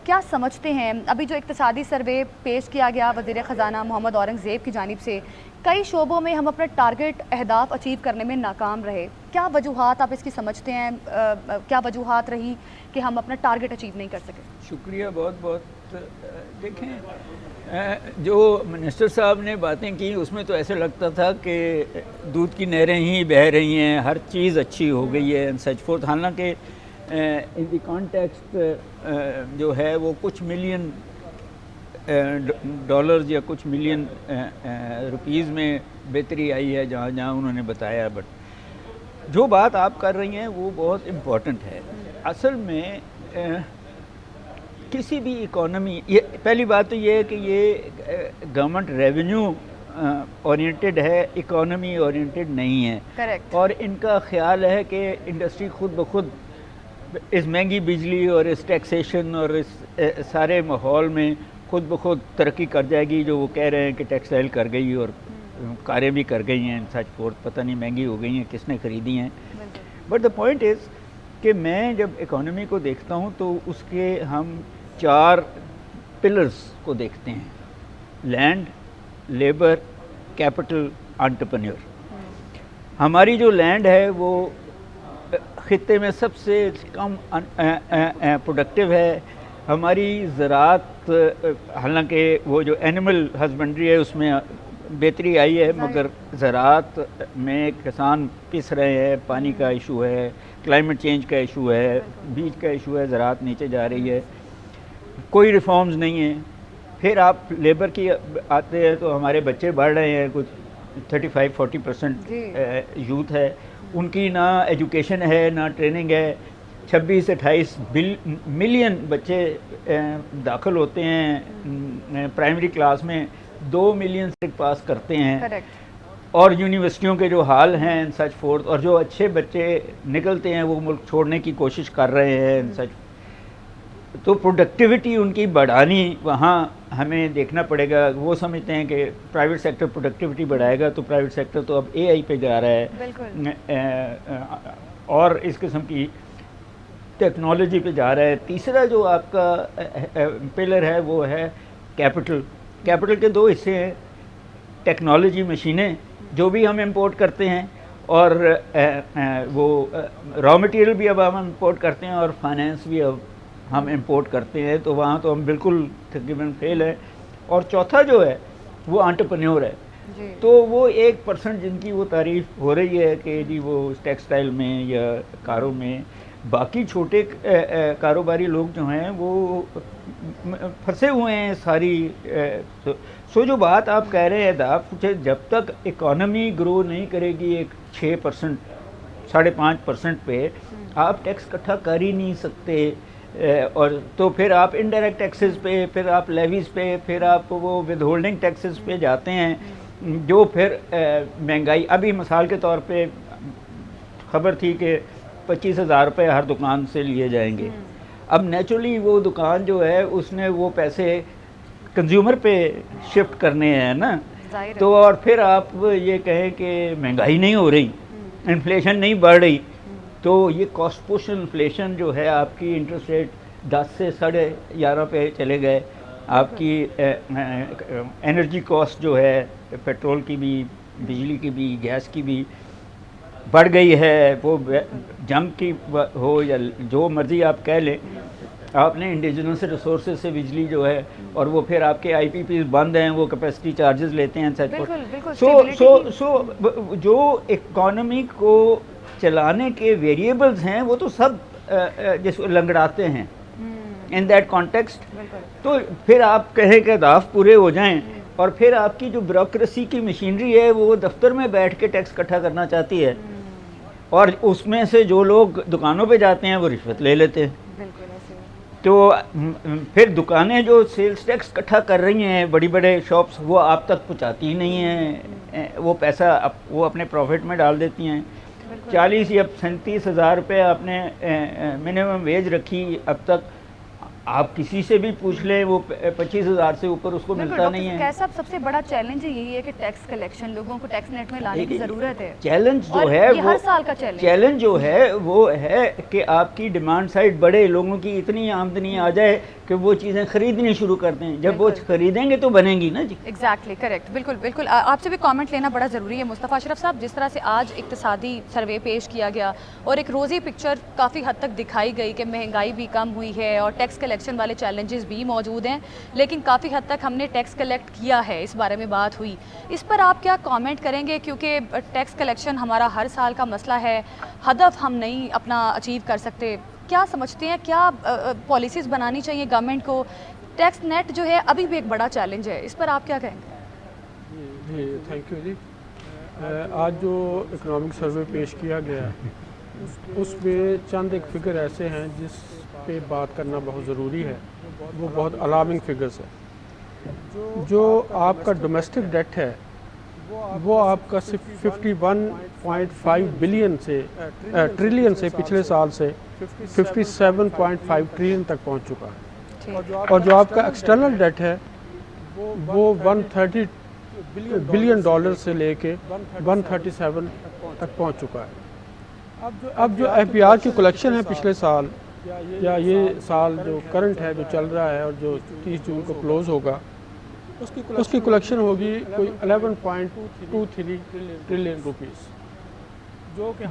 کیا سمجھتے ہیں ابھی جو اقتصادی سروے پیش کیا گیا وزیر خزانہ محمد اورنگزیب کی جانب سے، کئی شعبوں میں ہم اپنا ٹارگٹ اہداف اچیو کرنے میں ناکام رہے، کیا وجوہات آپ اس کی سمجھتے ہیں؟ کیا وجوہات رہی کہ ہم اپنا ٹارگٹ اچیو نہیں کر سکے؟ شکریہ بہت بہت. دیکھیں جو منسٹر صاحب نے باتیں کی اس میں تو ایسے لگتا تھا کہ دودھ کی نہریں ہی بہہ رہی ہیں، ہر چیز اچھی ہو گئی ہے سچ فورتھ. حالانکہ ان دی کانٹیکسٹ جو ہے وہ کچھ ملین ڈالرز یا کچھ ملین روپیز میں بہتری آئی ہے جہاں جہاں انہوں نے بتایا. بٹ جو بات آپ کر رہی ہیں وہ بہت امپورٹنٹ ہے. اصل میں کسی بھی اکانومی، پہلی بات تو یہ ہے کہ یہ گورنمنٹ ریونیو اورینٹڈ ہے، اکانومی اورینٹڈ نہیں ہے. کریکٹ. اور ان کا خیال ہے کہ انڈسٹری خود بخود اس مہنگی بجلی اور اس ٹیکسیشن اور اس سارے ماحول میں خود بخود ترقی کر جائے گی. جو وہ کہہ رہے ہیں کہ ٹیکسٹائل کر گئی اور کاریں بھی کر گئی ہیں سچ فورتھ، پتہ نہیں مہنگی ہو گئی ہیں کس نے خریدی ہیں. بٹ دا پوائنٹ از کہ میں جب اکانومی کو دیکھتا ہوں تو اس کے ہم 4 پلرز کو دیکھتے ہیں: لینڈ، لیبر، کیپٹل، انٹرپرینیور. ہماری جو لینڈ ہے وہ خطے میں سب سے کم پروڈکٹیو ہے. ہماری زراعت، حالانکہ وہ جو اینیمل ہسبنڈری ہے اس میں بہتری آئی ہے، مگر زراعت میں کسان پس رہے ہیں. پانی کا ایشو ہے، کلائمیٹ چینج کا ایشو ہے، بیج کا ایشو ہے، زراعت نیچے جا رہی ہے، کوئی ریفارمز نہیں ہیں. پھر آپ لیبر کی آتے ہیں تو ہمارے بچے بڑھ رہے ہیں، کچھ 35-40% یوتھ ہے، ان کی نہ ایجوکیشن ہے نہ ٹریننگ ہے. 26-28 ملین بچے داخل ہوتے ہیں پرائمری کلاس میں، 2 ملین سے پاس کرتے ہیں. اور یونیورسٹیوں کے جو حال ہیں سچ فورتھ، اور جو اچھے بچے نکلتے ہیں وہ ملک چھوڑنے کی کوشش کر رہے ہیں سچ. تو پروڈکٹیوٹی ان کی بڑھانی وہاں ہمیں دیکھنا پڑے گا. وہ سمجھتے ہیں کہ پرائیویٹ سیکٹر پروڈکٹیوٹی بڑھائے گا، تو پرائیویٹ سیکٹر تو اب اے آئی پہ جا رہا ہے اور اس قسم کی ٹیکنالوجی پہ جا رہا ہے. تیسرا جو آپ کا پلر ہے وہ ہے کیپٹل. کیپٹل کے 2 حصے ہیں: ٹیکنالوجی، مشینیں جو بھی ہم امپورٹ کرتے ہیں، اور وہ را مٹیریل بھی اب ہم امپورٹ کرتے ہیں، اور فائنینس بھی اب ہم امپورٹ کرتے ہیں. تو وہاں تو ہم بالکل تقریباً فیل ہے. اور چوتھا جو ہے وہ انٹرپرینیور ہے. تو وہ 1% جن کی وہ تعریف ہو رہی ہے کہ جی وہ ٹیکسٹائل میں یا کاروں میں، باقی چھوٹے کاروباری لوگ جو ہیں وہ پھنسے ہوئے ہیں ساری. سو جو بات آپ کہہ رہے ہیں جب تک اکانومی گرو نہیں کرے گی 6%، 5.5% پہ آپ ٹیکس اکٹھا کر ہی نہیں سکتے. اور تو پھر آپ انڈائریکٹ ٹیکسز پہ، پھر آپ لیویز پہ، پھر آپ وہ ود ہولڈنگ ٹیکسز پہ جاتے ہیں، جو پھر مہنگائی. ابھی مثال کے طور پہ خبر تھی کہ 25,000 روپے ہر دکان سے لیے جائیں گے. اب نیچرلی وہ دکان جو ہے اس نے وہ پیسے کنزیومر پہ شفٹ کرنے ہیں نا. تو اور پھر آپ یہ کہیں کہ مہنگائی نہیں ہو رہی، انفلیشن نہیں بڑھ رہی، تو یہ کاسٹ پش انفلیشن جو ہے، آپ کی انٹرسٹ ریٹ 10 سے 11.5 پہ چلے گئے. آپ کی انرجی کاسٹ جو ہے، پیٹرول کی بھی، بجلی کی بھی، گیس کی بھی بڑھ گئی ہے. وہ جنگ کی ہو یا جو مرضی آپ کہہ لیں، آپ نے انڈیجنس ریسورسز سے بجلی جو ہے، اور وہ پھر آپ کے آئی پی پیز بند ہیں، وہ کیپیسٹی چارجز لیتے ہیں. سو جو اکانومی کو چلانے کے ویریبلز ہیں وہ تو سب جس لنگڑاتے ہیں ان دیٹ کانٹیکسٹ. تو پھر آپ کہیں کہ اہداف پورے ہو جائیں، اور پھر آپ کی جو بیوروکریسی کی مشینری ہے وہ دفتر میں بیٹھ کے ٹیکس اکٹھا کرنا چاہتی ہے، اور اس میں سے جو لوگ دکانوں پہ جاتے ہیں وہ رشوت لے لیتے ہیں. تو پھر دکانیں جو سیلز ٹیکس اکٹھا کر رہی ہیں، بڑی بڑے شاپس، وہ آپ تک پہنچاتی ہی نہیں ہیں. وہ پیسہ وہ اپنے پروفٹ میں ڈال دیتی ہیں. 40 یا 37,000 روپے آپ نے منیمم ویج رکھی، اب تک آپ کسی سے بھی پوچھ لیں وہ 25,000 سے اوپر اس کو ملتا نہیں ہے. صاحب سب سے بڑا چیلنج یہی ہے کہ ٹیکس کلیکشن، لوگوں کو ٹیکس نیٹ میں لانے کی ضرورت ہے. چیلنج جو ہے ہر سال کا چیلنج جو ہے وہ ہے کہ آپ کی ڈیمانڈ سائڈ بڑھے، لوگوں کی اتنی آمدنی آ جائے کہ وہ چیزیں خریدنی شروع کر دیں. جب وہ خریدیں گے تو بنیں گی نا جی. ایگزیکٹلی کریکٹ, بالکل بالکل. آپ سے بھی کامنٹ لینا بڑا ضروری ہے مصطفیٰ اشرف صاحب. جس طرح سے آج اقتصادی سروے پیش کیا گیا اور ایک روزی پکچر کافی حد تک دکھائی گئی کہ مہنگائی بھی کم ہوئی ہے اور ٹیکس کلیکشن والے چیلنجز بھی موجود ہیں, لیکن کافی حد تک ہم نے ٹیکس کلیکٹ کیا ہے, اس بارے میں بات ہوئی. اس پر آپ کیا کامنٹ کریں گے, کیونکہ ٹیکس کلیکشن ہمارا ہر سال کا مسئلہ ہے, ہدف ہم نہیں اپنا اچیو کر سکتے. کیا سمجھتے ہیں, کیا پالیسیز بنانی چاہیے گورنمنٹ کو؟ ٹیکس نیٹ جو ہے ابھی بھی ایک بڑا چیلنج ہے, اس پر آپ کیا کہیں گے؟ جی تھینک یو جی. آج جو اکنامک سروے پیش کیا گیا اس میں چند ایک فگر ایسے ہیں جس پہ بات کرنا بہت ضروری ہے. وہ بہت الارمنگ فگرز ہیں. جو آپ کا ڈومیسٹک ڈیٹ ہے وہ آپ کا صرف 51.5 بلین سے ٹریلین سے پچھلے سال سے 57.5 ٹریلین تک پہنچ چکا ہے. اور جو آپ کا ایکسٹرنل ڈیٹ ہے وہ 130 بلین ڈالر سے لے کے 137 تک پہنچ چکا ہے. اب جو ایف بی آر کی کلیکشن ہے پچھلے سال یا یہ سال جو کرنٹ ہے جو چل رہا ہے اور جو 30 جون کو کلوز ہوگا, اس کی کلیکشن ہوگی کوئی 11.23 ٹریلین روپیز,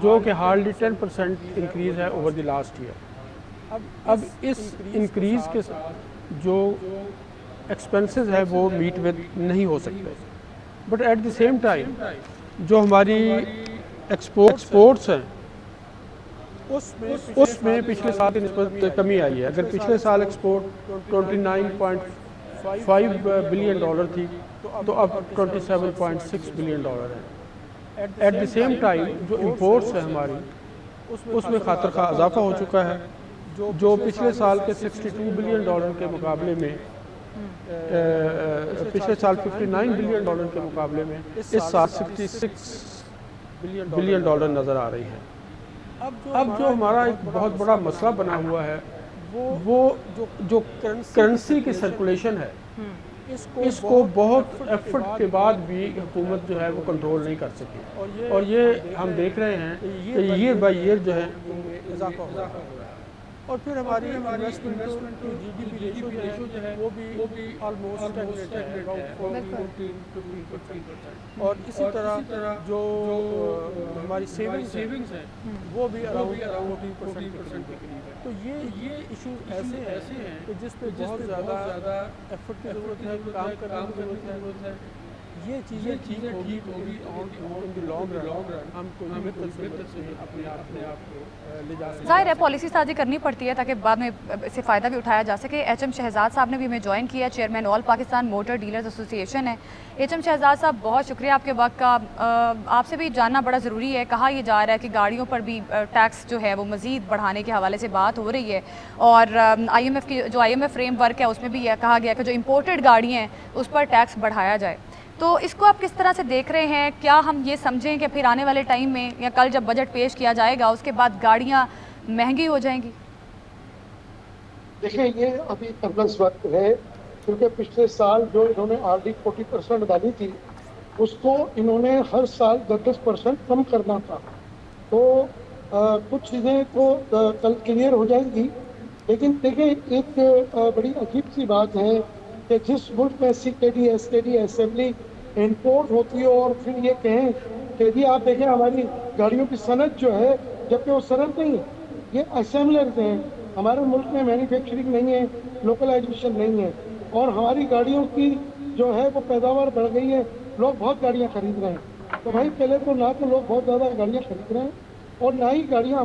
جو کہ ہارڈلی 10% انکریز ہے اوور دی لاسٹ ایئر. اب اس انکریز کے جو ایکسپنسز ہے وہ میٹ ود نہیں ہو سکتے, but at the same time جو ہماری ایکسپورٹس ہیں اس میں پچھلے سال کی نسبت کمی آئی ہے. اگر پچھلے سال ایکسپورٹ 29.5 بلین ڈالر تھی تو اب 27.6 بلین ڈالر ہے. ایٹ دی سیم ٹائم جو امپورٹس ہیں ہماری اس میں خاطر خواہ اضافہ ہو چکا ہے, جو پچھلے سال کے 62 بلین ڈالر کے مقابلے میں پچھلے سال 59 بلین ڈالر کے مقابلے میں اس سال 66 بلین ڈالر نظر آ رہی ہے. اب جو ہمارا ایک بہت بڑا مسئلہ بنا ہوا ہے وہ جو کرنسی کی سرکولیشن ہے, اس کو بہت ایفرٹ کے بعد بھی حکومت جو ہے وہ کنٹرول نہیں کر سکی, اور یہ ہم دیکھ رہے ہیں کہ ایئر بائی ایئر جو ہے اضافہ ہو رہا ہے. اور پھر ہماری investment to G D P ratio جو ہے وہ بھی آلموسٹ اسٹیگنیٹ ہے, اور اسی طرح جو ہماری سیونگز ہیں وہ بھی اراؤنڈ 14% کے قریب ہے. تو یہ ایشوز ایسے ہیں کہ جس پہ بہت زیادہ ایفرٹ کی ضرورت ہے, کام کرنے کی ضرورت ہے. یہ چیزیں ٹھیک ہوگی تو ان دی لانگ رن ہم کوئی بہتر سے اپنے آپ کو لے جا سکتے. ظاہر ہے پالیسی سازی کرنی پڑتی ہے تاکہ بعد میں اس سے فائدہ بھی اٹھایا جا سکے. ایچ ایم شہزاد صاحب نے بھی ہمیں جوائن کیا, چیئرمین آل پاکستان موٹر ڈیلرز ایسوسی ایشن ہے. ایچ ایم شہزاد صاحب بہت شکریہ آپ کے وقت کا. آپ سے بھی جاننا بڑا ضروری ہے, کہا یہ جا رہا ہے کہ گاڑیوں پر بھی ٹیکس جو ہے وہ مزید بڑھانے کے حوالے سے بات ہو رہی ہے, اور آئی ایم ایف کی جو I M F framework ہے اس میں بھی یہ کہا گیا کہ جو امپورٹڈ گاڑیاں ہیں اس پر ٹیکس بڑھایا جائے. تو اس کو آپ کس طرح سے دیکھ رہے ہیں؟ کیا ہم یہ سمجھیں کہ پھر آنے والے ٹائم میں یا کل جب بجٹ پیش کیا جائے گا اس کے بعد گاڑیاں مہنگی ہو جائیں گی؟ دیکھیں یہ ابھی ایمبولینس وقت ہے, کیونکہ پچھلے سال جو انہوں نے آر ڈی 40% ڈالی تھی اس کو انہوں نے ہر سال 10% کم کرنا تھا. تو کچھ چیزیں تو کل کلیئر ہو جائیں گی, لیکن دیکھیں ایک بڑی عجیب سی بات ہے کہ جس ملک میں سی کے ڈی ایس کے ڈی اسمبلی امپورٹ ہوتی ہے اور پھر یہ کہیں کہ جی آپ دیکھیں ہماری گاڑیوں کی صنعت جو ہے, جبکہ وہ صنعت نہیں ہے, یہ اسمبلرز ہیں. ہمارے ملک میں مینوفیکچرنگ نہیں ہے, لوکلائزیشن نہیں ہے, اور ہماری گاڑیوں کی جو ہے وہ پیداوار بڑھ گئی ہے, لوگ بہت گاڑیاں خرید رہے ہیں. تو بھائی پہلے تو نہ تو لوگ بہت زیادہ گاڑیاں خرید رہے ہیں اور نہ ہی گاڑیاں